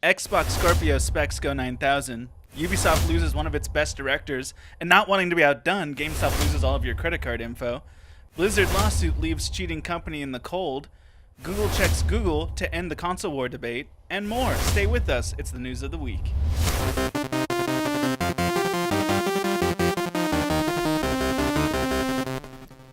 Xbox Scorpio specs go 9,000. Ubisoft loses one of its best directors, and not wanting to be outdone, GameStop loses all of your credit card info. Blizzard lawsuit leaves cheating company in the cold. Google checks Google to end the console war debate, and more. Stay with us. It's the news of the week.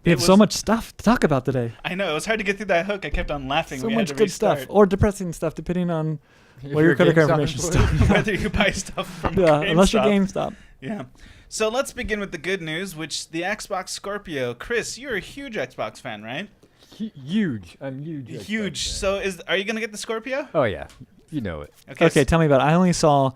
We have so much stuff to talk about today. I know. It was hard to get through that hook. I kept on laughing. So much good stuff. Or depressing stuff, depending on where your credit card information is. Whether you buy stuff from GameStop. Unless you're GameStop. Yeah. So let's begin with the good news, which the Xbox Scorpio. Chris, you're a huge Xbox fan, right? Huge. I'm huge. Huge. So are you going to get the Scorpio? Oh, yeah. You know it. Okay, tell me about it. I only saw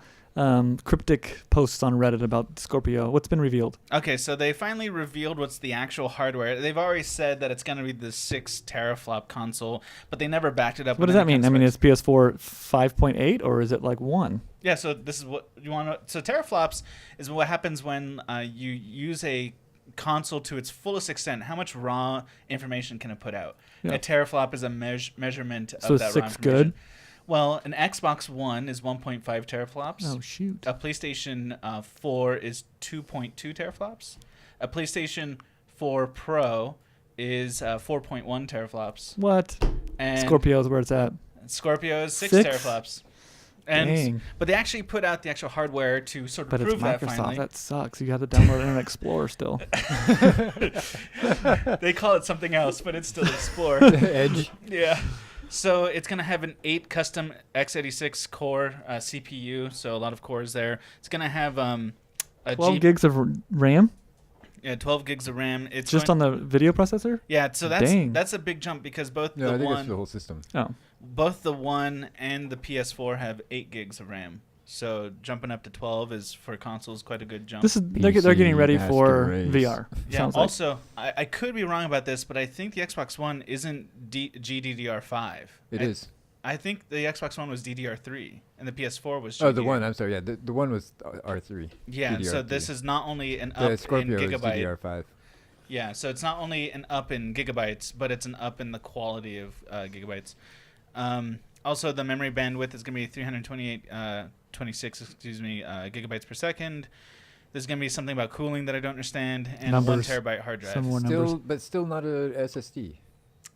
cryptic posts on Reddit about Scorpio. What's been revealed? Okay, so they finally revealed what's the actual hardware. They've already said that it's going to be the 6 teraflop console, but they never backed it up. What does that mean? I mean, is PS4 5.8 or is it like 1? Yeah, so this is what you want to... So teraflops is what happens when you use a console to its fullest extent. How much raw information can it put out? Yeah. A teraflop is a measurement of that raw information. So 6 good? Well, an Xbox One is 1.5 teraflops. Oh, shoot. A PlayStation 4 is 2.2 teraflops. A PlayStation 4 Pro is 4.1 teraflops. What? And Scorpio is where it's at. Scorpio is 6 teraflops. Dang. But they actually put out the actual hardware to sort of prove that finally. But it's Microsoft. That sucks. You have to download Internet Explorer still. They call it something else, but it's still Explorer. Edge. Yeah. So it's going to have an 8 custom x86 core CPU, so a lot of cores there. It's going to have 12 gigs of RAM? Yeah, 12 gigs of RAM. It's just on the video processor? Yeah, so that's a big jump because I think it's the whole system. Both the One and the PS4 have 8 gigs of RAM. So jumping up to 12 is for consoles quite a good jump. They're getting ready for VR. Yeah. Also, I could be wrong about this, but I think the Xbox One isn't GDDR5. It is. I think the Xbox One was DDR3 and the PS4 was GDDR. Oh, the one. I'm sorry. Yeah, the one was R3. Yeah. DDR3. So this is not only an up in gigabyte. Scorpio is DDR5. Yeah. So it's not only an up in gigabytes, but it's an up in the quality of gigabytes. Also, the memory bandwidth is going to be 26 gigabytes per second. There's going to be something about cooling that I don't understand, and 1 terabyte hard drive. Some more numbers. But still not a SSD.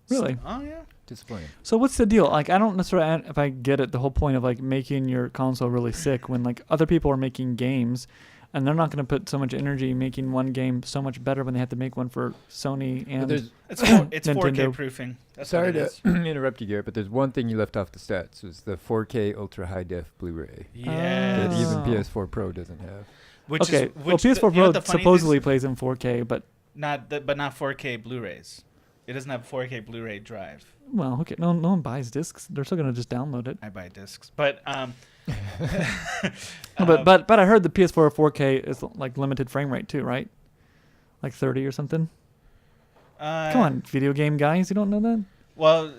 Really? Oh, yeah. Disappointing. So what's the deal? Like, I don't necessarily, if I get it, the whole point of like making your console really sick when like other people are making games, and they're not going to put so much energy making one game so much better when they have to make one for Sony and it's 4K proofing. That's Sorry to interrupt you, Garrett, but there's one thing you left off the stats. Was the 4K ultra high def Blu-ray. Yeah. That even PS4 Pro doesn't have. PS4 Pro supposedly plays in 4K, but not 4K Blu-rays. It doesn't have 4K Blu-ray drive. Well, okay, no one buys discs. They're still gonna just download it. I buy discs, but but I heard the PS4 4K is like limited frame rate too, right? Like 30 or something. Come on, video game guys, you don't know that? Well,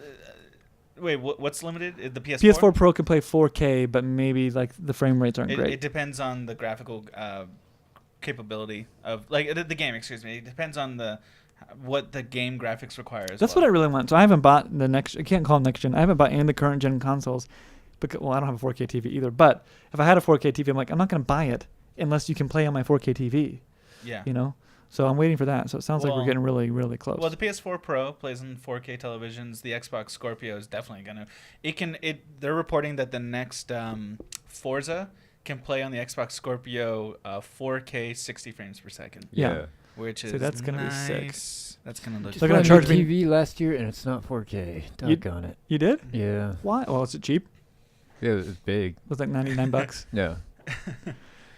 wait, what's limited? The PS4? PS4 Pro can play 4K, but maybe like the frame rates aren't great. It depends on the graphical capability of like the game. Excuse me. It depends on what the game graphics require. That's what I really want. So I haven't bought the next. I can't call them next gen. I haven't bought any of the current gen consoles. Because, well, I don't have a 4K TV either. But if I had a 4K TV, I'm like, I'm not going to buy it unless you can play on my 4K TV. Yeah. You know? So I'm waiting for that. So it sounds like we're getting really, really close. Well, the PS4 Pro plays on 4K televisions. The Xbox Scorpio is definitely going to... They're reporting that the next Forza can play on the Xbox Scorpio 4K 60 frames per second. Yeah. Which is that's going to nice. be sick. That's going to look... They're going to charge me TV last year, and it's not 4K. Doggone it. You did? Yeah. Why? Well, is it cheap? Yeah, it was big. It was like $99. No.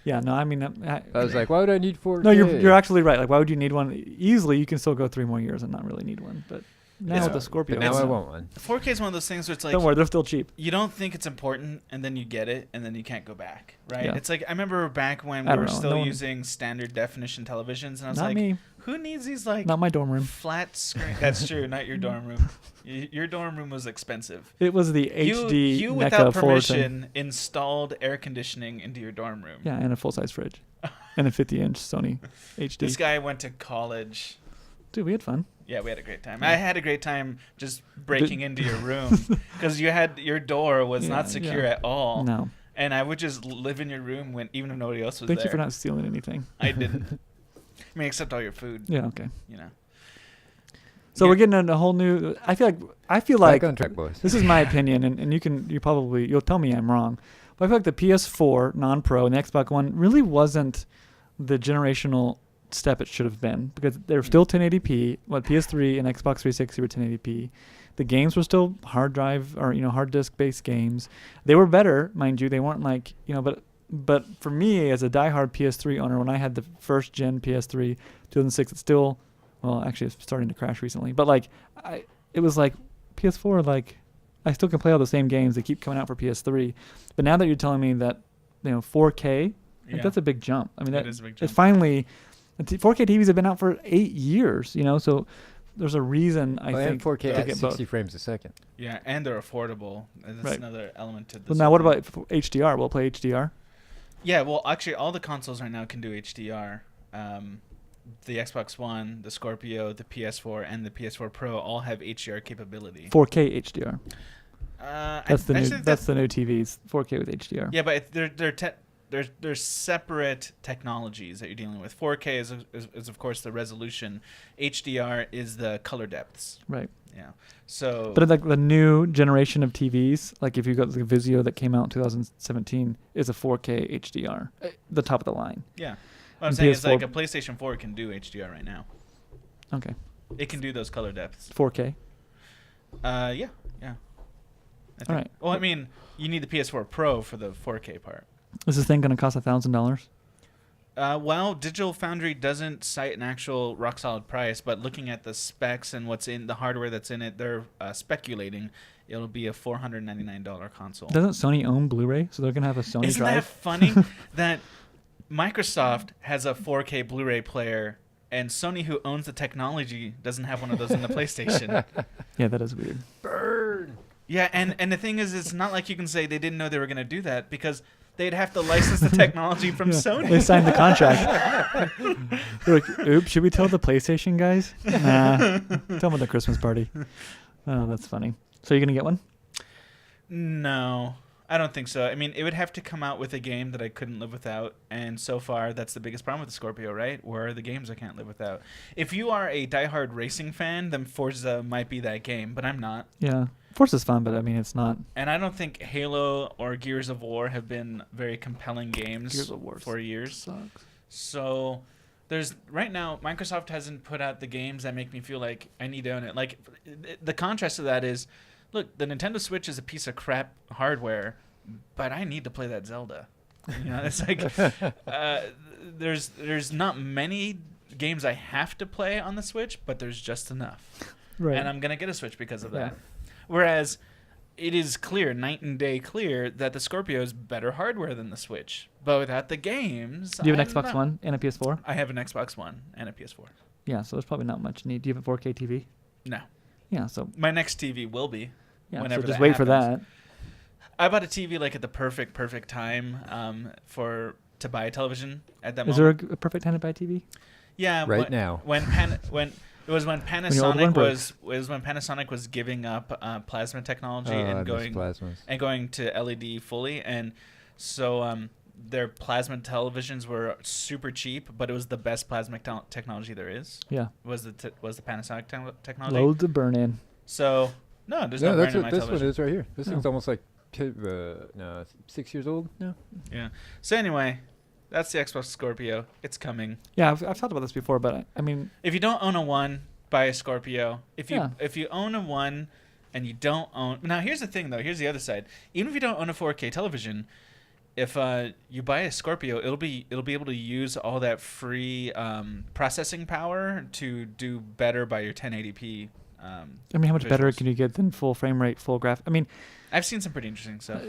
Yeah, no, I mean... I was like, why would I need 4K? No, you're actually right. Like, why would you need one? Easily, you can still go 3 more years and not really need one. But now with the Scorpio... But now I want one. 4K is one of those things where it's like... Don't worry, they're still cheap. You don't think it's important, and then you get it, and then you can't go back, right? Yeah. It's like, I remember back when we were still using standard definition televisions, and I was like... Me. Who needs these like not my dorm room flat screen? That's true, not your dorm room. Your dorm room was expensive. It was the HD. You without permission installed air conditioning into your dorm room. Yeah, and a full size fridge, and a 50-inch Sony HD. This guy went to college. Dude, we had fun. Yeah, we had a great time. I had a great time just breaking into your room because your door was not secure at all. No. And I would just live in your room even if nobody else was there. Thank you for not stealing anything. I didn't. I mean, except all your food. Yeah, okay. You know. So we're getting a whole new. I feel like Back on track, boys. this is my opinion, and you'll tell me I'm wrong, but I feel like the PS4 non-Pro and the Xbox One really wasn't the generational step it should have been, because they're still 1080p. PS3 and Xbox 360 were 1080p. The games were still hard drive or hard disk based games. They were better, mind you. They weren't like but for me as a diehard PS3 owner, when I had the first gen PS3 2006, it's still. Well, actually, it's starting to crash recently. But it was like PS4. Like, I still can play all the same games. They keep coming out for PS3. But now that you're telling me that 4K, that's a big jump. I mean, that is a big jump. It finally, 4K TVs have been out for 8 years. So there's a reason I think 4K to at get 60 both. frames a second. Yeah, and they're affordable. And that's another element to this. Well, now what about HDR? We'll play HDR. Yeah, well, actually, all the consoles right now can do HDR. The Xbox One, the Scorpio, the PS4, and the PS4 Pro all have HDR capability. 4K HDR. That's the new TVs. 4K with HDR. Yeah, but they're separate technologies that you're dealing with. 4K is of course the resolution. HDR is the color depths. Right. Yeah. So. But like the new generation of TVs, like if you got the Vizio that came out in 2017, is a 4K HDR, the top of the line. Yeah. What I'm saying is like a PlayStation 4 can do HDR right now. Okay. It can do those color depths. 4K. Yeah. All right. Well, I mean, you need the PS4 Pro for the 4K part. Is this thing going to cost $1,000? Well, Digital Foundry doesn't cite an actual rock solid price, but looking at the specs and what's in the hardware that's in it, they're speculating it'll be a $499 console. Doesn't Sony own Blu-ray? So they're going to have a Sony Isn't drive? that funny that Microsoft has a 4K Blu-ray player and Sony, who owns the technology, doesn't have one of those in the PlayStation? Yeah, that is weird. Burn! Yeah, and the thing is, it's not like you can say they didn't know they were going to do that, because they'd have to license the technology from Sony. They signed the contract. They're like, oops, should we tell the PlayStation guys? Nah, tell them at the Christmas party. Oh, that's funny. So you're going to get one? No, I don't think so. I mean, it would have to come out with a game that I couldn't live without, and so far, that's the biggest problem with the Scorpio, right? Where are the games I can't live without? If you are a diehard racing fan, then Forza might be that game, but I'm not. Yeah. Forza's fun, but I mean, it's not. And I don't think Halo or Gears of War have been very compelling games Gears of War for years. Sucks. So right now, Microsoft hasn't put out the games that make me feel like I need to own it. Like, the contrast to that is, look, the Nintendo Switch is a piece of crap hardware, but I need to play that Zelda. It's like there's not many games I have to play on the Switch, but there's just enough. Right. And I'm gonna get a Switch because of that. Whereas it is clear, night and day clear, that the Scorpio is better hardware than the Switch. But without the games, Do you have an Xbox One and a PS4? I have an Xbox One and a PS4. Yeah, so there's probably not much need. Do you have a 4K TV? No. Yeah, so My next TV will be. yeah, Whenever so just that wait for happens. that. I bought a TV like at the perfect time to buy a television at that Is moment. there a perfect time to buy a TV? Yeah, now. When Panasonic was giving up plasma technology and going to LED fully, and so their plasma televisions were super cheap, but it was the best plasma technology there is. Yeah. Was the Panasonic technology? Loads of burn in. So no, there's no burn in my this television. one is right here. This thing's almost like 6 years old now. Yeah. So anyway, that's the Xbox Scorpio. It's coming. Yeah, I've talked about this before, but I mean, If you don't own a One, buy a Scorpio. If you own a One and you don't own... Now, here's the thing, though. Here's the other side. Even if you don't own a 4K television, if you buy a Scorpio, it'll be able to use all that free processing power to do better by your 1080p. I mean, how much better visuals. can you get than full frame rate, full graph? I mean, I've seen some pretty interesting stuff.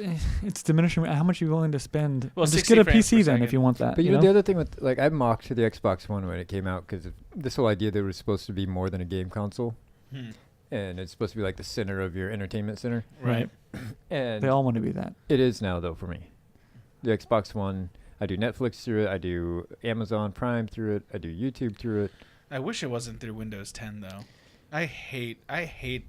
it's diminishing. How much are you willing to spend? Well, just 60 get a frames per PC then second. if you want that. But you know, the other thing with, like, I mocked the Xbox One when it came out because of this whole idea that it was supposed to be more than a game console. And it's supposed to be like the center of your entertainment center. Right. And They all want to be that. it is now, though, for me. The Xbox One, I do Netflix through it. I do Amazon Prime through it. I do YouTube through it. I wish it wasn't through Windows 10 though. I hate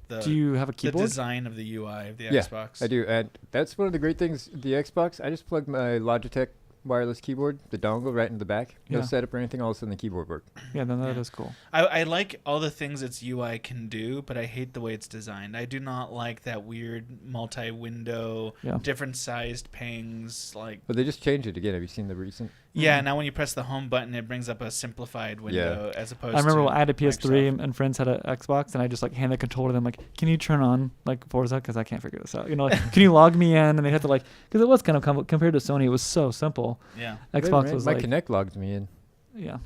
the Do you have a the keyboard? design of the UI of the Yeah, Xbox. I do, and that's one of the great things. The Xbox, I just plugged my Logitech wireless keyboard, the dongle, right in the back. No Yeah. setup or anything. All of a sudden, the keyboard worked. Yeah, then that Yeah. is cool. I like all the things its UI can do, but I hate the way it's designed. I do not like that weird multi-window, Yeah. different sized pings. Like, But they just changed it again. Have you seen the recent? yeah, Mhm. now when you press the home button, it brings up a simplified window as opposed to. I remember when I had a PS3 Microsoft. and friends had an Xbox, and I just like hand the controller to them, like, "Can you turn on like Forza? Because I can't figure this out. You know, like, can you log me in?" And they had to like, because it was kind of compared to Sony, it was so simple. Yeah. Xbox Man, was my like, Kinect logs me in. yeah.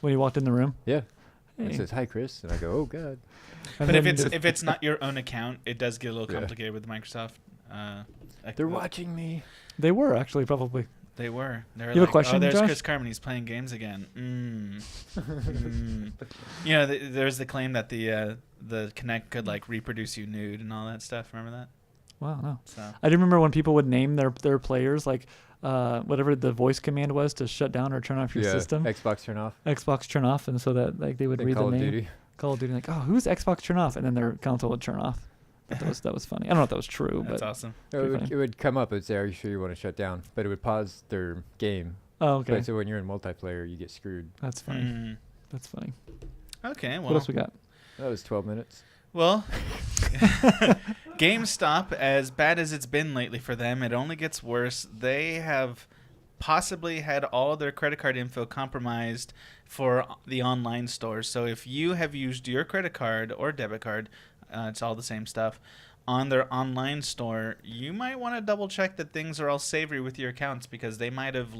When you walked in the room, Yeah, hey. it says hi, Chris, and I go, oh god. And But if then it's just- if it's not your own account, it does get a little Yeah. complicated with Microsoft. They're watching me. they were actually probably. They were. They were You have a like, question, oh, there's Josh? Chris Carmen. He's playing games again. You know, there's the claim that the Kinect could like reproduce you nude and all that stuff. Remember that? Wow, no. So I do remember when people would name their players like whatever the voice command was to shut down or turn off your Yeah, system. Xbox turn off. Xbox turn off, and so that like they would Then read Call the of name. Duty. Call of Duty, like, oh, who's Xbox turn off, and then their console would turn off. But that was funny. I don't know if that was true, that's but awesome. No, Pretty funny. it would come up and say, "Are you sure you want to shut down?" But it would pause their game. oh, okay, But so when you're in multiplayer, you get screwed. that's funny. Mm. That's funny. Okay. Well. What else we got? That was 12 minutes. Well, GameStop, as bad as it's been lately for them, it only gets worse. They have possibly had all their credit card info compromised for the online stores. So if you have used your credit card or debit card, it's all the same stuff, on their online store, you might want to double check that things are all savory with your accounts, because they might have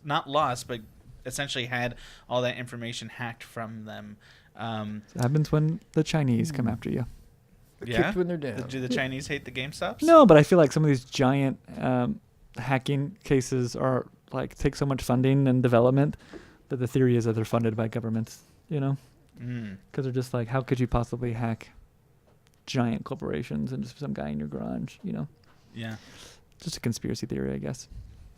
not lost, but essentially had all that information hacked from them. It happens when the Chinese come after you. Yeah? Kicked when they're down. Do the Chinese hate the GameStops? No, but I feel like some of these giant hacking cases are like take so much funding and development that the theory is that they're funded by governments. You know, Mm. because they're just like, how could you possibly hack giant corporations and just some guy in your garage? You know, Yeah. just a conspiracy theory, I guess.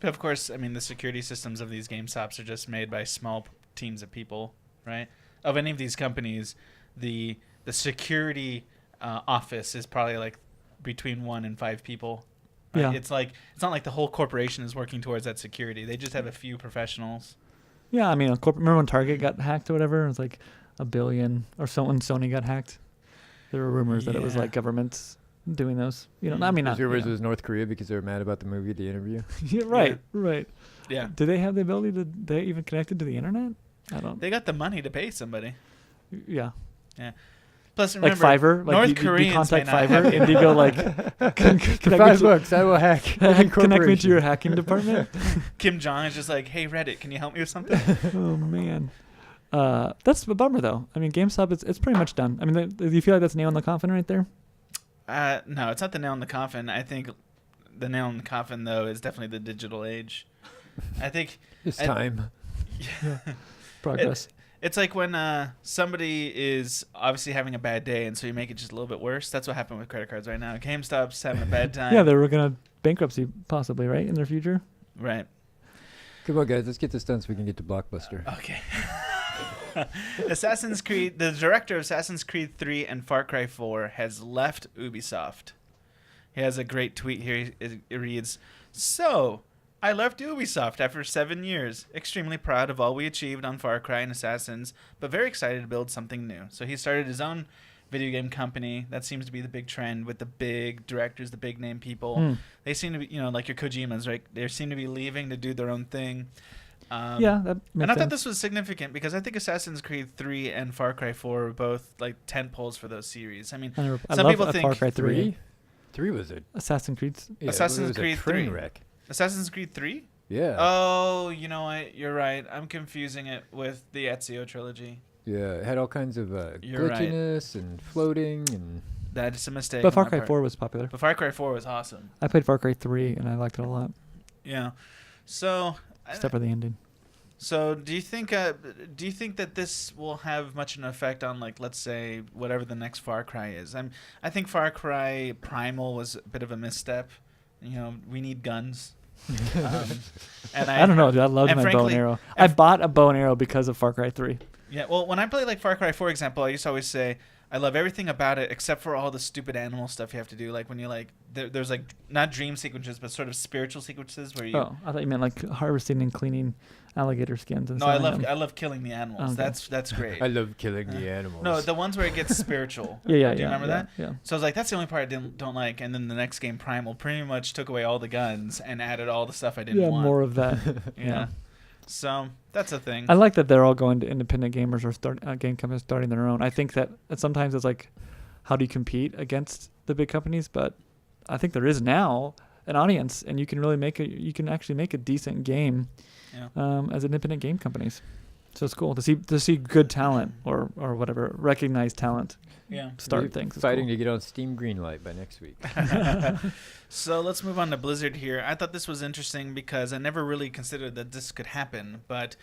But of course, I mean, the security systems of these GameStops are just made by small teams of people, right? Of any of these companies, the security office is probably like between 1 and 5 people. Right? Yeah. It's not like the whole corporation is working towards that security. They just have a few professionals. Yeah, I mean, remember when Target got hacked or whatever? It was like $1 billion, or so when Sony got hacked. There were rumors that it was Yeah. like governments doing those. You know, I mean, not. There's rumors You it know. was North Korea because they were mad about the movie, The Interview. Yeah, right, right. Yeah. Do they have the ability to? They even connected to the internet? I don't. They got the money to pay somebody. Yeah. Plus, Like remember, Fiverr, like North you Koreans contact may not Fiverr have- and you go like, For $5, I will hack. any connect me to your corporation. hacking department. Kim Jong is just like, hey, Reddit, can you help me with something? Oh man, that's a bummer though. I mean, GameStop, it's pretty much done. I mean, do you feel like that's nail in the coffin right there? No, it's not the nail in the coffin. I think the nail in the coffin, though, is definitely the digital age. I think It's I- time. Progress. it's like when somebody is obviously having a bad day, and so you make it just a little bit worse. That's what happened with credit cards right now. GameStop's having a bad time. Yeah, they were gonna bankruptcy possibly, right, in their future. Right. Come on, guys. Let's get this done so we can get to Blockbuster. Okay. Assassin's Creed, the director of Assassin's Creed 3 and Far Cry 4 has left Ubisoft. He has a great tweet here. It reads, "So, I left Ubisoft after 7 years. Extremely proud of all we achieved on Far Cry and Assassins, but very excited to build something new." So he started his own video game company. That seems to be the big trend with the big directors, the big name people. Hmm. They seem to be, like your Kojimas, right? They seem to be leaving to do their own thing. Yeah, that makes And I thought sense. this was significant because I think Assassin's Creed 3 and Far Cry 4 were both like tent poles for those series. I mean, I some love people Far think Cry 3. 3? 3 was a Assassin's Creed. yeah, Assassin's it was Creed a train 3. wreck. Assassin's Creed 3? Yeah. Oh, you know what? You're right. I'm confusing it with the Ezio trilogy. Yeah, it had all kinds of You're right. glitchiness and floating and That's a mistake. But Far on my Cry part. 4 was popular. But Far Cry 4 was awesome. I played Far Cry 3 and I liked it a lot, Yeah. So, except for the ending. So do you think that this will have much an effect on, like, let's say whatever the next Far Cry is? I think Far Cry Primal was a bit of a misstep. We need guns. And I don't know, dude. I loved and my bow and frankly- arrow. I bought a bow and arrow because of Far Cry 3. Yeah, well, when I play like Far Cry 4 example, I used to always say I love everything about it except for all the stupid animal stuff you have to do. Like when you like there's like not dream sequences but sort of spiritual sequences where you. Oh, I thought you meant like harvesting and cleaning alligator skins and No, selling them. I love killing the animals. Okay. That's great. I love killing the animals. No, the ones where it gets spiritual. Yeah, Do you remember that? Yeah. So I was like, that's the only part I don't like. And then the next game, Primal, pretty much took away all the guns and added all the stuff I didn't want. More of that. Yeah. So that's a thing. I like that they're all going to independent gamers or game companies starting their own. I think that sometimes it's like, how do you compete against the big companies? But I think there is now an audience, and you can really actually make a decent game as independent game companies. So it's cool to see good talent or whatever, recognized talent. Yeah. Start things. Fighting to get on Steam Greenlight by next week. So let's move on to Blizzard here. I thought this was interesting because I never really considered that this could happen, but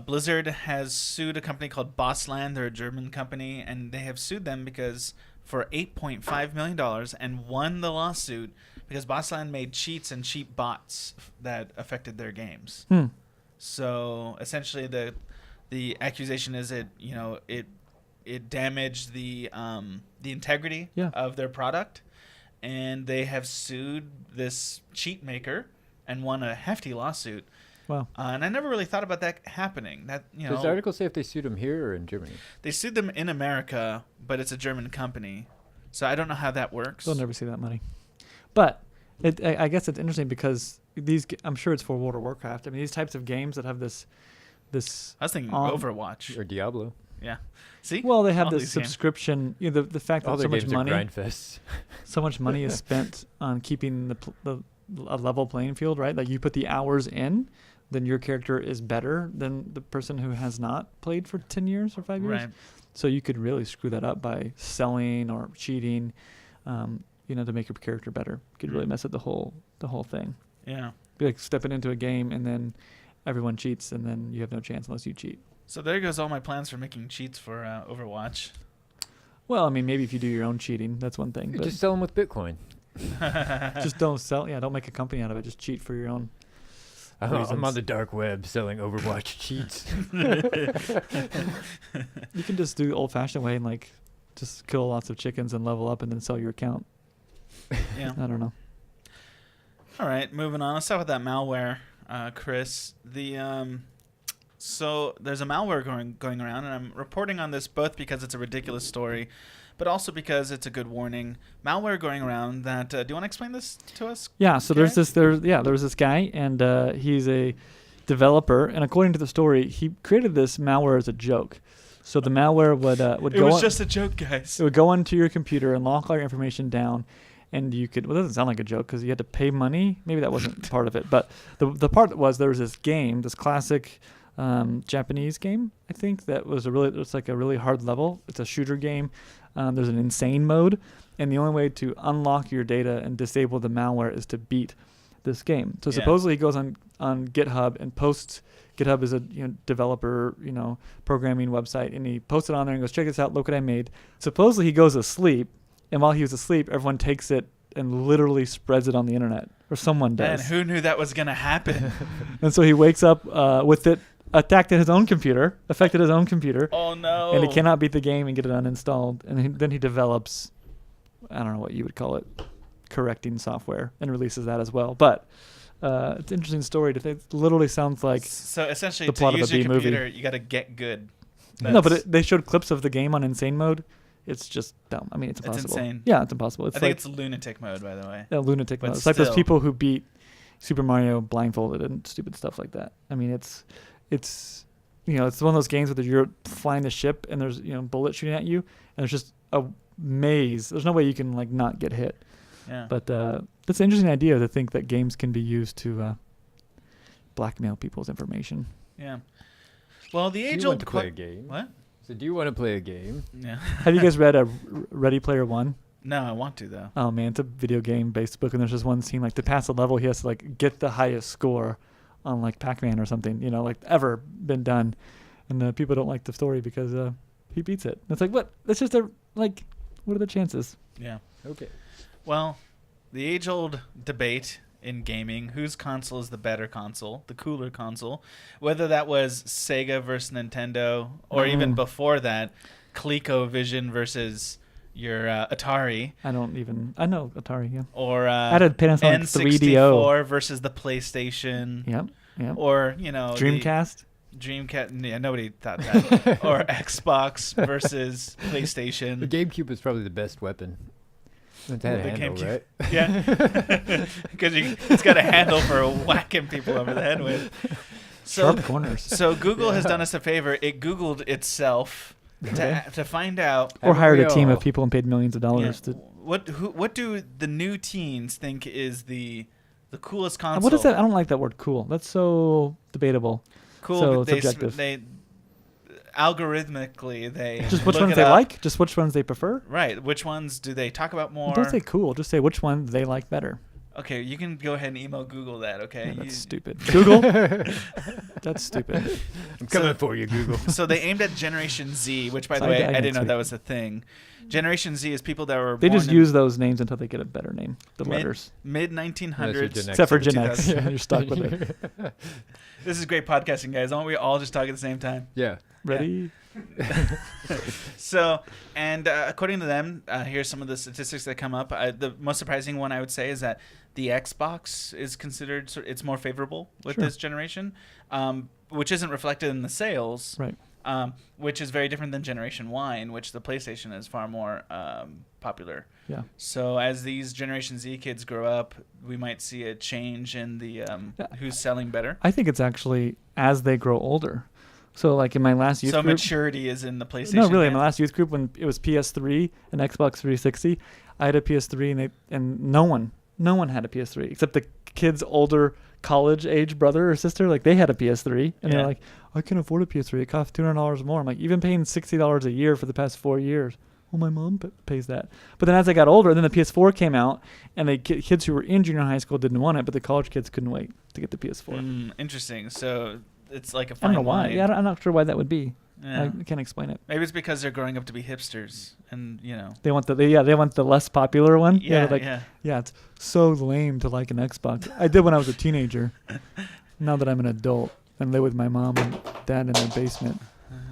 Blizzard has sued a company called Bossland. They're a German company, and they have sued them because for $8.5 million and won the lawsuit because Bossland made cheats and cheap bots that affected their games. So essentially, the accusation is it damaged the integrity of their product, and they have sued this cheat maker and won a hefty lawsuit. Wow. And I never really thought about that happening. Does the article say if they sued them here or in Germany? They sued them in America, but it's a German company, so I don't know how that works. They'll never see that money. But I guess it's interesting because I'm sure it's for World of Warcraft. I mean, these types of games that have this. I was thinking Overwatch or Diablo. Yeah. See. Well, they have this subscription. You know, the fact that so much money, so much money is spent on keeping a level playing field, right? Like you put the hours in, then your character is better than the person who has not played for 10 years or 5 years. Right. So you could really screw that up by selling or cheating, to make your character better. You could really mess up the whole thing. Yeah. Be like stepping into a game and then everyone cheats and then you have no chance unless you cheat. So there goes all my plans for making cheats for Overwatch. Well, I mean, maybe if you do your own cheating, that's one thing. But just sell them with Bitcoin. Just don't sell. Yeah, don't make a company out of it. Just cheat for your own. I'm on the dark web selling Overwatch cheats. You can just do old-fashioned way and like just kill lots of chickens and level up and then sell your account. Yeah. I don't know. All right, moving on. Let's talk about that malware, Chris. So there's a malware going around, and I'm reporting on this both because it's a ridiculous story, but also because it's a good warning. Malware going around that. Do you want to explain this to us? Yeah. So there was this guy, and he's a developer, and according to the story, he created this malware as a joke. So the malware would go. It was just a joke, guys. It would go onto your computer and lock all your information down. And you could, well, it doesn't sound like a joke because you had to pay money. Maybe that wasn't part of it. But the part that was, there was this game, this classic Japanese game, I think, that was it's like a really hard level. It's a shooter game. There's an insane mode. And the only way to unlock your data and disable the malware is to beat this game. So supposedly he goes on GitHub and posts. GitHub is a developer, programming website. And he posts it on there and goes, check this out. Look what I made. Supposedly he goes to sleep. And while he was asleep, everyone takes it and literally spreads it on the internet, or someone does. And who knew that was going to happen? And so he wakes up with it affected his own computer. Oh, no. And he cannot beat the game and get it uninstalled. And then he develops, I don't know what you would call it, correcting software, and releases that as well. But it's an interesting story. It literally sounds like so essentially the plot to use of a your B computer, movie. You got to get good. No, but they showed clips of the game on insane mode. It's just dumb. I mean, it's impossible. It's insane. Yeah, it's impossible. I think it's lunatic mode, by the way. Yeah, lunatic But mode. It's like those still. people who beat Super Mario blindfolded and stupid stuff like that. I mean, it's it's one of those games where you're flying the ship and there's bullets shooting at you and there's just a maze. There's no way you can like not get hit. Yeah. But that's an interesting idea to think that games can be used to blackmail people's information. Yeah. Well, the age Do you want old to play a game? What? So do you want to play a game? Yeah. Have you guys read Ready Player One? No, I want to though. Oh man, it's a video game based book, and there's just one scene like to pass a level, he has to like get the highest score on like Pac-Man or something, like ever been done, and people don't like the story because he beats it. And it's like what? That's just what are the chances? Yeah. Okay. Well, the age-old debate in gaming. Whose console is the better console, the cooler console? Whether that was Sega versus Nintendo, or even before that, ColecoVision versus your Atari. I know Atari, yeah. Or I had a Panasonic N64 3DO. versus the PlayStation. Yep. Or, you know, Dreamcast. Dreamcast, yeah, nobody thought that. Or Xbox versus PlayStation. The GameCube is probably the best weapon. It had a handle, right? Yeah, because it's got a handle for whacking people over the head with. So, Sharp corners. So Google has done us a favor. It Googled itself to find out. Or hired a team of people and paid millions of dollars to. What do the new teens think is the coolest console? What is that? I don't like that word "cool." That's so debatable. Cool. So They subjective. algorithmically they Just which look ones it they up. like. Just which ones they prefer. Right. Which ones do they talk about more? Don't say cool. Just say which one they like better. Okay, you can go ahead and email Google that. Okay. Yeah, that's stupid. Google. That's stupid. I'm coming for you, Google. So they aimed at Generation Z, which, by the way, I didn't know that was a thing. Generation Z is people that were They born just in use those names until they get a better name. The letters. mid 1900s. Except for Gen X. Yeah, you're stuck with it. This is great podcasting, guys. Why don't we all just talk at the same time? Yeah. Ready? So, and according to them, here's some of the statistics that come up. The most surprising one I would say is that the Xbox is considered, it's more favorable with this generation, which isn't reflected in the sales. Right. Which is very different than Generation Y, in which the PlayStation is far more popular. Yeah. So as these Generation Z kids grow up, we might see a change in the who's selling better. I think it's actually as they grow older. So like in my last youth group. So maturity is in the PlayStation. No, really, in my last youth group when it was PS3 and Xbox 360, I had a PS3 and no one had a PS3 except the kid's older college age brother or sister. Like they had a PS3 and they're like, I can afford a PS3. It costs $200 more. I'm like, you've been paying $60 a year for the past 4 years. Well, my mom pays that. But then as I got older, then the PS4 came out, and the kids who were in junior high school didn't want it, but the college kids couldn't wait to get the PS4. Interesting. So it's like a I fine don't know why. line. Yeah, I'm not sure why that would be. Yeah. I can't explain it. Maybe it's because they're growing up to be hipsters, and they want they want the less popular one. Yeah, it's so lame to like an Xbox. I did when I was a teenager. Now that I'm an adult and live with my mom and dad in their basement.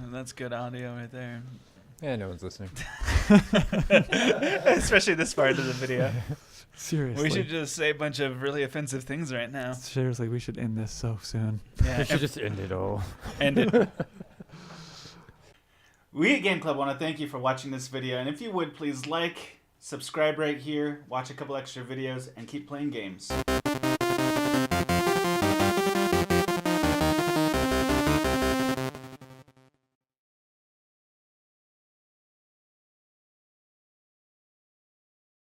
That's good audio right there. Yeah, no one's listening. Especially this part of the video. Seriously. We should just say a bunch of really offensive things right now. Seriously, we should end this so soon. Yeah, We should just end it all. End it. We at Game Club want to thank you for watching this video, and if you would, please like, subscribe right here, watch a couple extra videos, and keep playing games.